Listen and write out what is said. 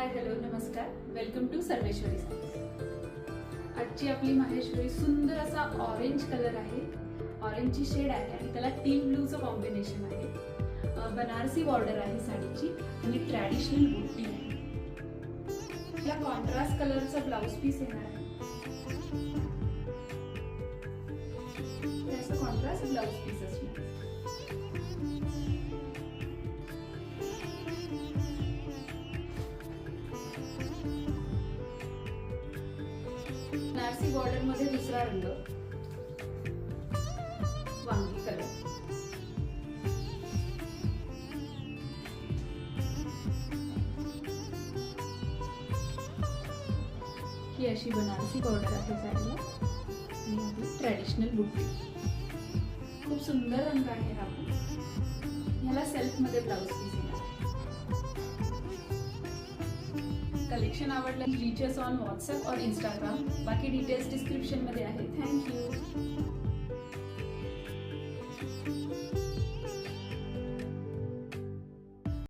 Hi hello नमस्कार, welcome to Sarveshwari sarees. आजची आपली माहेश्वरी सुंदर असा ऑरेंज कलर आहे, ऑरेंजची शेड आहे आणि त्याला टील ब्लूचं कॉम्बिनेशन आहे। बनारसी बॉर्डर आहे साडीची आणि ट्रॅडिशनल बुट्टी आहे। या कॉन्ट्रास्ट कलरचा ब्लाउज पीस येणार आहे। असं कॉन्ट्रास्ट ब्लाउज पीस असणार। बनारसी बॉर्डर मध्ये दुसरा रंग वांगी कलर। ही अशी बनारसी बॉर्डर आहे साडीला आणि आपली ट्रॅडिशनल बुट्टी। खूप सुंदर रंग आहे हा पण। याला सेल्फ मध्ये ब्लाउज पीस येणार आहे। कलेक्शन आवडलं रीच अस ऑन व्हॉट्सअप और इंस्टाग्राम। बाकी डिटेल्स डिस्क्रिप्शन मध्ये आहे। Thank you.